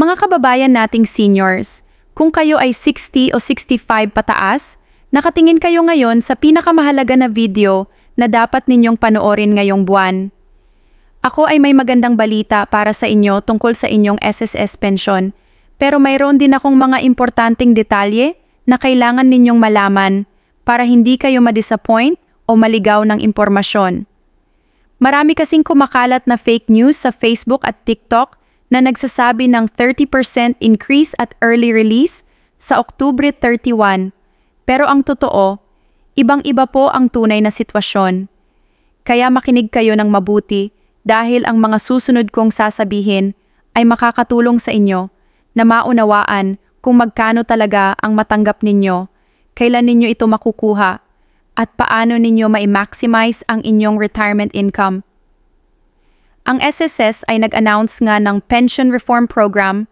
Mga kababayan nating seniors, kung kayo ay 60 o 65 pataas, nakatingin kayo ngayon sa pinakamahalaga na video na dapat ninyong panoorin ngayong buwan. Ako ay may magandang balita para sa inyo tungkol sa inyong SSS pension, pero mayroon din akong mga importanteng detalye na kailangan ninyong malaman para hindi kayo ma-disappoint o maligaw ng impormasyon. Marami kasing kumakalat na fake news sa Facebook at TikTok na nagsasabi ng 30% increase at early release sa Oktubre 31. Pero ang totoo, ibang-iba po ang tunay na sitwasyon. Kaya makinig kayo ng mabuti dahil ang mga susunod kong sasabihin ay makakatulong sa inyo na maunawaan kung magkano talaga ang matanggap ninyo, kailan ninyo ito makukuha, at paano ninyo ma-maximize ang inyong retirement income. Ang SSS ay nag-announce nga ng Pension Reform Program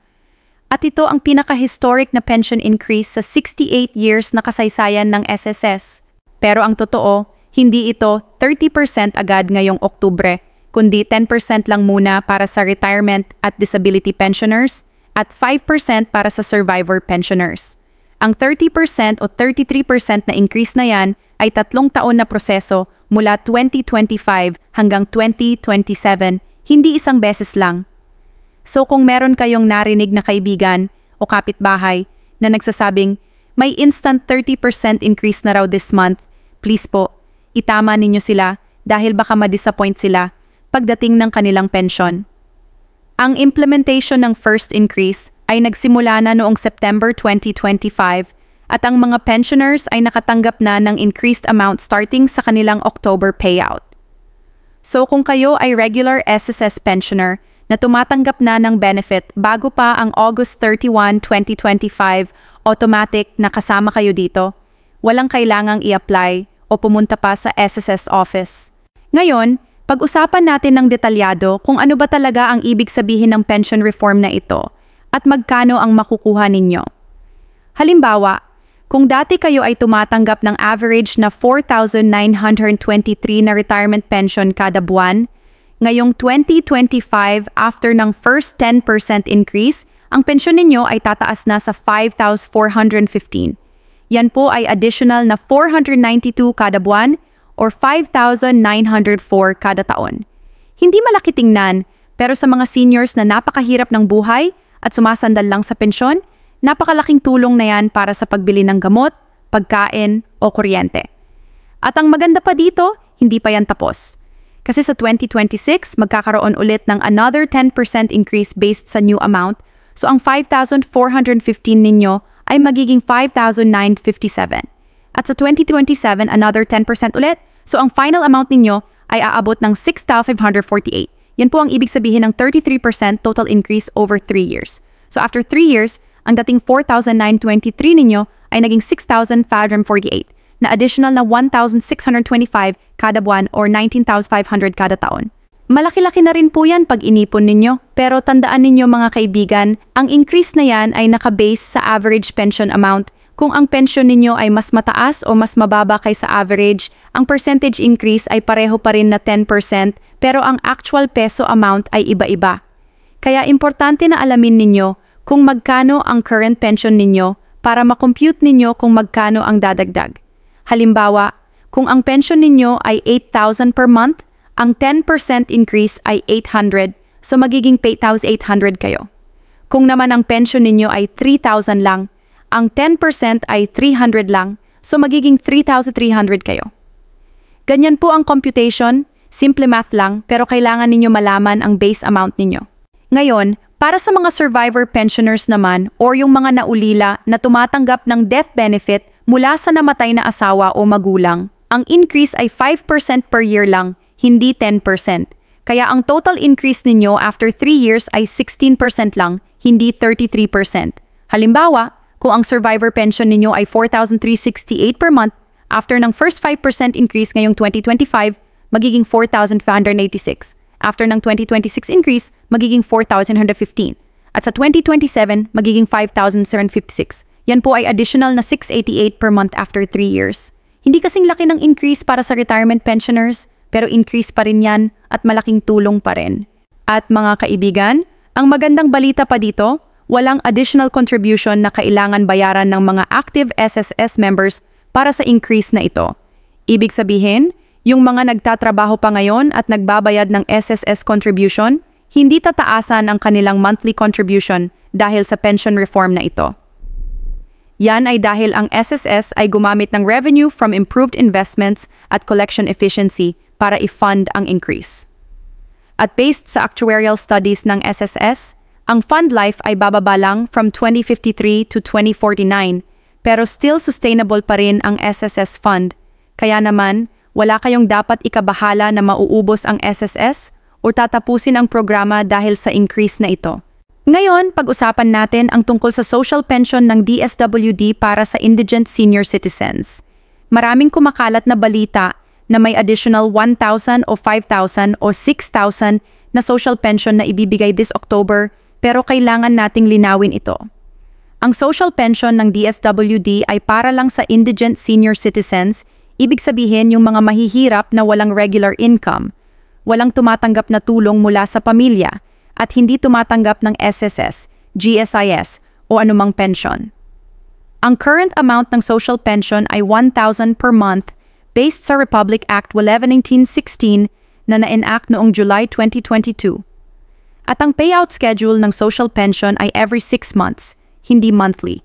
at ito ang pinaka-historic na pension increase sa 68 years na kasaysayan ng SSS. Pero ang totoo, hindi ito 30% agad ngayong Oktubre, kundi 10% lang muna para sa retirement at disability pensioners at 5% para sa survivor pensioners. Ang 30% o 33% na increase na yan ay 3 taon na proseso mula 2025 hanggang 2027, hindi isang beses lang. So kung meron kayong narinig na kaibigan o kapitbahay na nagsasabing may instant 30% increase na raw this month, please po, itama ninyo sila dahil baka ma-disappoint sila pagdating ng kanilang pensyon. Ang implementation ng first increase ay nagsimula na noong September 2025 at ang mga pensioners ay nakatanggap na ng increased amount starting sa kanilang October payout. So kung kayo ay regular SSS pensioner na tumatanggap na ng benefit bago pa ang August 31, 2025, automatic na kasama kayo dito, walang kailangang i-apply o pumunta pa sa SSS office. Ngayon, pag-usapan natin ng detalyado kung ano ba talaga ang ibig sabihin ng pension reform na ito at magkano ang makukuha ninyo. Halimbawa, kung dati kayo ay tumatanggap ng average na 4,923 na retirement pension kada buwan, ngayong 2025 after ng first 10% increase, ang pensyon ninyo ay tataas na sa 5,415. Yan po ay additional na 492 kada buwan or 5,904 kada taon. Hindi malaki tingnan, pero sa mga seniors na napakahirap ng buhay at sumasandal lang sa pensyon, napakalaking tulong na yan para sa pagbili ng gamot, pagkain o kuryente. At ang maganda pa dito, hindi pa yan tapos. Kasi sa 2026, magkakaroon ulit ng another 10% increase based sa new amount, so ang 5,415 ninyo ay magiging 5,957. At sa 2027, another 10% ulit, so ang final amount ninyo ay aabot ng 6,548. Yan po ang ibig sabihin ng 33% total increase over 3 years. So after 3 years, ang dating 4,923 ninyo ay naging 6,548 na additional na 1,625 kada buwan or 19,500 kada taon. Malaki-laki na rin po yan pag inipon ninyo, pero tandaan ninyo mga kaibigan, ang increase na yan ay nakabase sa average pension amount. Kung ang pension ninyo ay mas mataas o mas mababa kaysa average, ang percentage increase ay pareho pa rin na 10%, pero ang actual peso amount ay iba-iba. Kaya importante na alamin ninyo kung magkano ang current pension ninyo para makompute ninyo kung magkano ang dadagdag. Halimbawa, kung ang pension ninyo ay 8,000 per month, ang 10% increase ay 800, so magiging 8,800 kayo. Kung naman ang pension ninyo ay 3,000 lang, ang 10% ay 300 lang, so magiging 3,300 kayo. Ganyan po ang computation, simple math lang, pero kailangan ninyo malaman ang base amount ninyo. Ngayon, para sa mga survivor pensioners naman or yung mga naulila na tumatanggap ng death benefit mula sa namatay na asawa o magulang, ang increase ay 5% per year lang, hindi 10%. Kaya ang total increase ninyo after 3 years ay 16% lang, hindi 33%. Halimbawa, kung ang survivor pension ninyo ay 4,368 per month, after ng first 5% increase ngayong 2025, magiging 4,586. After ng 2026 increase, magiging 4,115. At sa 2027, magiging 5,756. Yan po ay additional na 688 per month after 3 years. Hindi kasing laki ng increase para sa retirement pensioners, pero increase pa rin yan at malaking tulong pa rin. At mga kaibigan, ang magandang balita pa dito, walang additional contribution na kailangan bayaran ng mga active SSS members para sa increase na ito. Ibig sabihin, yung mga nagtatrabaho pa ngayon at nagbabayad ng SSS contribution, hindi tataasan ang kanilang monthly contribution dahil sa pension reform na ito. Yan ay dahil ang SSS ay gumamit ng revenue from improved investments at collection efficiency para i-fund ang increase. At based sa actuarial studies ng SSS, ang fund life ay bababa lang from 2053 to 2049, pero still sustainable pa rin ang SSS fund. Kaya naman, wala kayong dapat ikabahala na mauubos ang SSS o tatapusin ang programa dahil sa increase na ito. Ngayon, pag-usapan natin ang tungkol sa social pension ng DSWD para sa indigent senior citizens. Maraming kumakalat na balita na may additional 1,000 o 5,000 o 6,000 na social pension na ibibigay this October, pero kailangan nating linawin ito. Ang social pension ng DSWD ay para lang sa indigent senior citizens, ibig sabihin yung mga mahihirap na walang regular income, walang tumatanggap na tulong mula sa pamilya, at hindi tumatanggap ng SSS, GSIS, o anumang pension. Ang current amount ng social pension ay 1,000 per month based sa Republic Act 11/1916 na na-enact noong July 2022. At ang payout schedule ng social pension ay every 6 months, hindi monthly.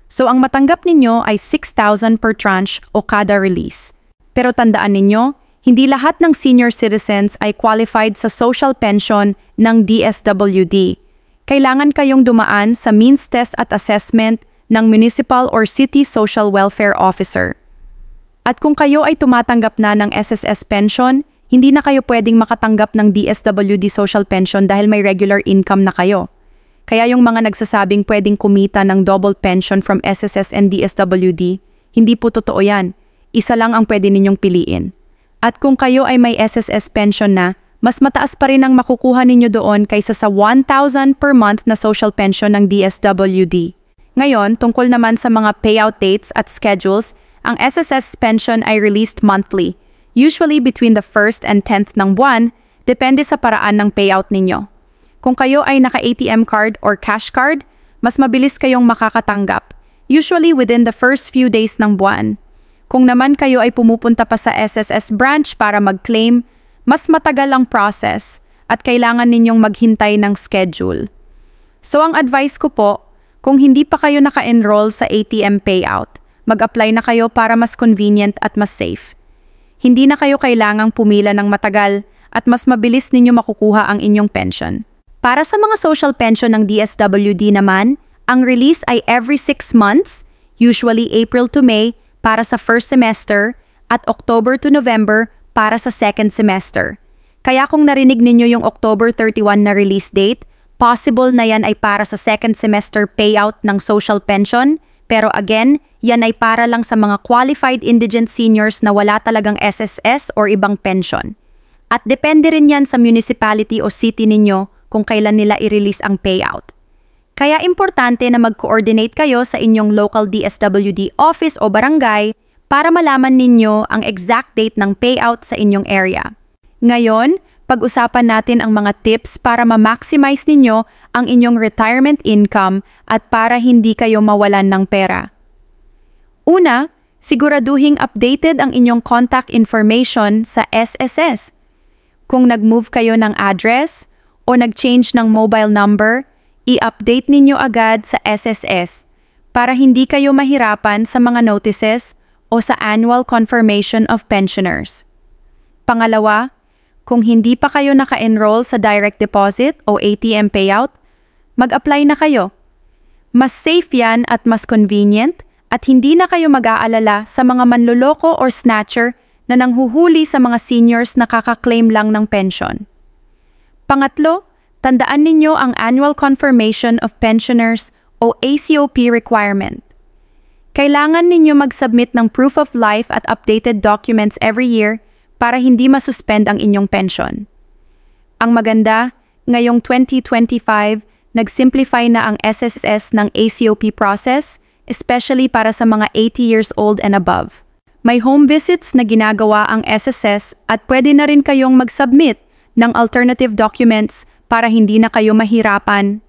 So ang matanggap ninyo ay 6,000 per tranche o kada release. Pero tandaan ninyo, hindi lahat ng senior citizens ay qualified sa social pension ng DSWD. Kailangan kayong dumaan sa means test at assessment ng Municipal or City Social Welfare Officer. At kung kayo ay tumatanggap na ng SSS pension, hindi na kayo pwedeng makatanggap ng DSWD social pension dahil may regular income na kayo. Kaya yung mga nagsasabing pwedeng kumita ng double pension from SSS and DSWD, hindi po totoo yan. Isa lang ang pwede ninyong piliin. At kung kayo ay may SSS pension na, mas mataas pa rin ang makukuha ninyo doon kaysa sa 1,000 per month na social pension ng DSWD. Ngayon, tungkol naman sa mga payout dates at schedules, ang SSS pension ay released monthly, usually between the 1st and 10th ng buwan, depende sa paraan ng payout ninyo. Kung kayo ay naka-ATM card or cash card, mas mabilis kayong makakatanggap, usually within the first few days ng buwan. Kung naman kayo ay pumupunta pa sa SSS branch para mag-claim, mas matagal ang process at kailangan ninyong maghintay ng schedule. So ang advice ko po, kung hindi pa kayo naka-enroll sa ATM payout, mag-apply na kayo para mas convenient at mas safe. Hindi na kayo kailangang pumila ng matagal at mas mabilis ninyo makukuha ang inyong pension. Para sa mga social pension ng DSWD naman, ang release ay every 6 months, usually April to May, para sa first semester at October to November para sa second semester. Kaya kung narinig ninyo yung October 31 na release date, possible na yan ay para sa second semester payout ng social pension, pero again, yan ay para lang sa mga qualified indigent seniors na wala talagang SSS or ibang pension. At depende rin yan sa municipality o city ninyo kung kailan nila i-release ang payout. Kaya importante na mag-coordinate kayo sa inyong local DSWD office o barangay para malaman ninyo ang exact date ng payout sa inyong area. Ngayon, pag-usapan natin ang mga tips para ma-maximize ninyo ang inyong retirement income at para hindi kayo mawalan ng pera. Una, siguraduhing updated ang inyong contact information sa SSS. Kung nag-move kayo ng address o nag-change ng mobile number, i-update ninyo agad sa SSS para hindi kayo mahirapan sa mga notices o sa annual confirmation of pensioners. Pangalawa, kung hindi pa kayo naka-enroll sa direct deposit o ATM payout, mag-apply na kayo. Mas safe yan at mas convenient at hindi na kayo mag-aalala sa mga manloloko or snatcher na nanghuhuli sa mga seniors na kaka-claim lang ng pension. Pangatlo, tandaan ninyo ang Annual Confirmation of Pensioners o ACOP requirement. Kailangan ninyo mag-submit ng proof of life at updated documents every year para hindi masuspend ang inyong pension. Ang maganda, ngayong 2025, nag-simplify na ang SSS ng ACOP process, especially para sa mga 80 years old and above. May home visits na ginagawa ang SSS at pwede na rin kayong mag-submit ng alternative documents para hindi na kayo mahirapan.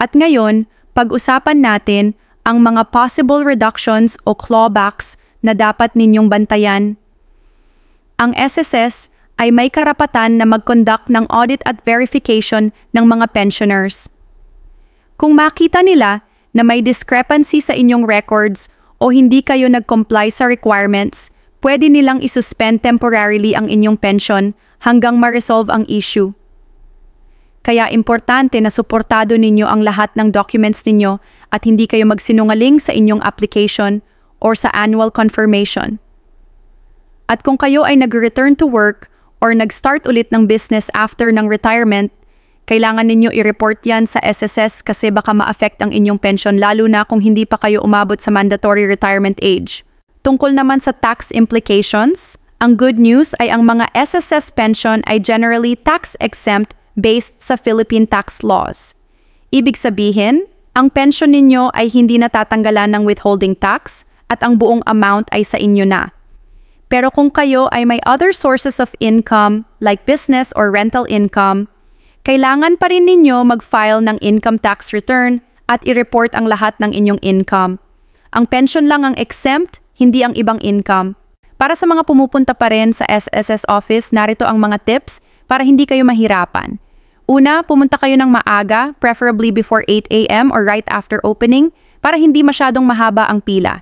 At ngayon, pag-usapan natin ang mga possible reductions o clawbacks na dapat ninyong bantayan. Ang SSS ay may karapatan na mag-conduct ng audit at verification ng mga pensioners. Kung makita nila na may discrepancy sa inyong records o hindi kayo nag-comply sa requirements, pwede nilang isuspend temporarily ang inyong pension hanggang ma-resolve ang issue. Kaya importante na suportado ninyo ang lahat ng documents ninyo at hindi kayo magsinungaling sa inyong application or sa annual confirmation. At kung kayo ay nag-return to work or nag-start ulit ng business after ng retirement, kailangan ninyo i-report yan sa SSS kasi baka ma-affect ang inyong pension lalo na kung hindi pa kayo umabot sa mandatory retirement age. Tungkol naman sa tax implications, ang good news ay ang mga SSS pension ay generally tax-exempt based sa Philippine tax laws. Ibig sabihin, ang pension ninyo ay hindi natatanggalan ng withholding tax at ang buong amount ay sa inyo na. Pero kung kayo ay may other sources of income like business or rental income, kailangan pa rin ninyo mag-file ng income tax return at i-report ang lahat ng inyong income. Ang pension lang ang exempt, hindi ang ibang income. Para sa mga pumupunta pa rin sa SSS office, narito ang mga tips para hindi kayo mahirapan. Una, pumunta kayo ng maaga, preferably before 8 a.m. or right after opening, para hindi masyadong mahaba ang pila.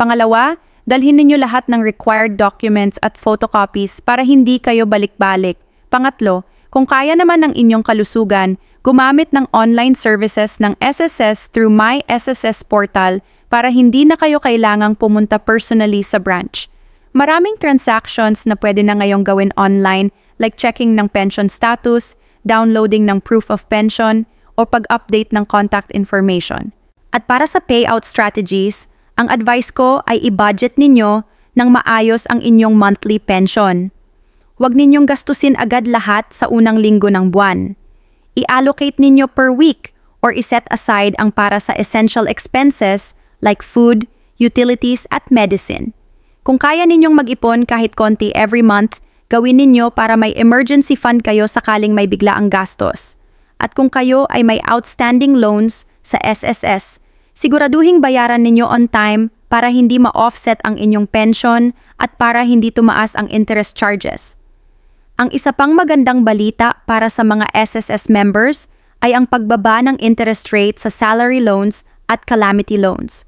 Pangalawa, dalhin ninyo lahat ng required documents at photocopies para hindi kayo balik-balik. Pangatlo, kung kaya naman ng inyong kalusugan, gumamit ng online services ng SSS through My SSS portal para hindi na kayo kailangang pumunta personally sa branch. Maraming transactions na pwede na ngayong gawin online like checking ng pension status, downloading ng proof of pension, o pag-update ng contact information. At para sa payout strategies, ang advice ko ay i-budget ninyo ng maayos ang inyong monthly pension. Huwag ninyong gastusin agad lahat sa unang linggo ng buwan. I-allocate ninyo per week or iset aside ang para sa essential expenses like food, utilities at medicine. Kung kaya ninyong mag-ipon kahit konti every month, gawin ninyo para may emergency fund kayo sakaling may biglaang gastos. At kung kayo ay may outstanding loans sa SSS, siguraduhing bayaran ninyo on time para hindi ma-offset ang inyong pension at para hindi tumaas ang interest charges. Ang isa pang magandang balita para sa mga SSS members ay ang pagbaba ng interest rate sa salary loans at calamity loans.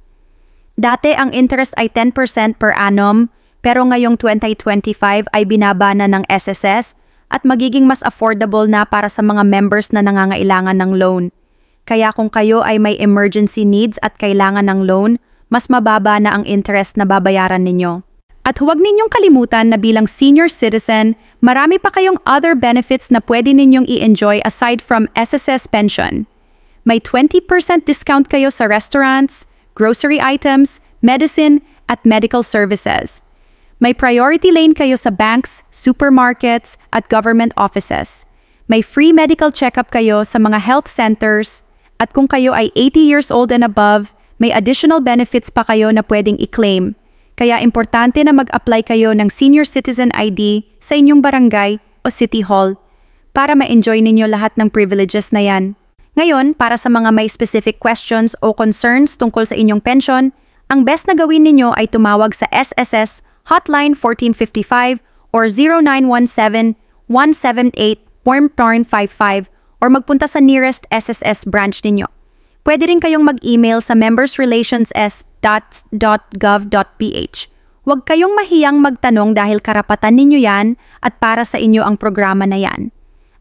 Dati ang interest ay 10% per annum, pero ngayong 2025 ay binaba na ng SSS at magiging mas affordable na para sa mga members na nangangailangan ng loan. Kaya kung kayo ay may emergency needs at kailangan ng loan, mas mababa na ang interest na babayaran ninyo. At huwag ninyong kalimutan na bilang senior citizen, marami pa kayong other benefits na pwede ninyong i-enjoy aside from SSS pension. May 20% discount kayo sa restaurants, grocery items, medicine, at medical services. May priority lane kayo sa banks, supermarkets, at government offices. May free medical checkup kayo sa mga health centers. At kung kayo ay 80 years old and above, may additional benefits pa kayo na pwedeng i-claim. Kaya importante na mag-apply kayo ng Senior Citizen ID sa inyong barangay o city hall para ma-enjoy ninyo lahat ng privileges na yan. Ngayon, para sa mga may specific questions o concerns tungkol sa inyong pension, ang best na gawin ninyo ay tumawag sa SSS Hotline 1455 or 0917-178-4455 or magpunta sa nearest SSS branch ninyo. Pwede rin kayong mag-email sa membersrelations.gov.ph. Huwag kayong mahiyang magtanong dahil karapatan ninyo yan at para sa inyo ang programa na yan.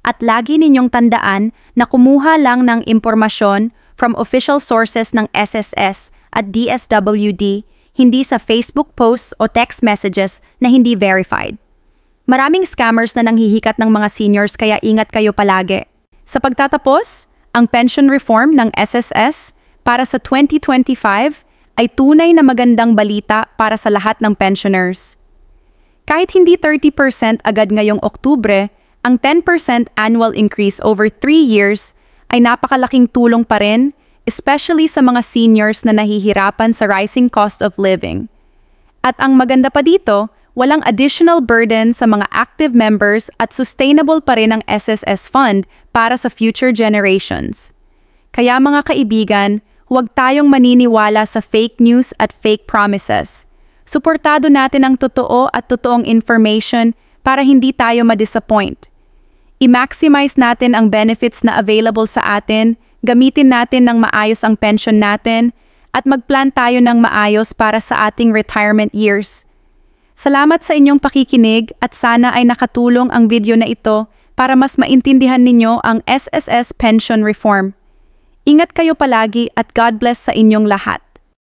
At lagi ninyong tandaan na kumuha lang ng impormasyon from official sources ng SSS at DSWD, hindi sa Facebook posts o text messages na hindi verified. Maraming scammers na nanghihikat ng mga seniors kaya ingat kayo palagi. Sa pagtatapos, ang pension reform ng SSS para sa 2025 ay tunay na magandang balita para sa lahat ng pensioners. Kahit hindi 30% agad ngayong Oktubre, ang 10% annual increase over 3 years ay napakalaking tulong pa rin, especially sa mga seniors na nahihirapan sa rising cost of living. At ang maganda pa dito, walang additional burden sa mga active members at sustainable pa rin ang SSS fund para sa future generations. Kaya mga kaibigan, huwag tayong maniniwala sa fake news at fake promises. Suportado natin ang totoo at totoong information para hindi tayo ma-disappoint. I-maximize natin ang benefits na available sa atin, gamitin natin ng maayos ang pension natin, at magplan tayo ng maayos para sa ating retirement years. Salamat sa inyong pakikinig at sana ay nakatulong ang video na ito para mas maintindihan ninyo ang SSS Pension Reform. Ingat kayo palagi at God bless sa inyong lahat.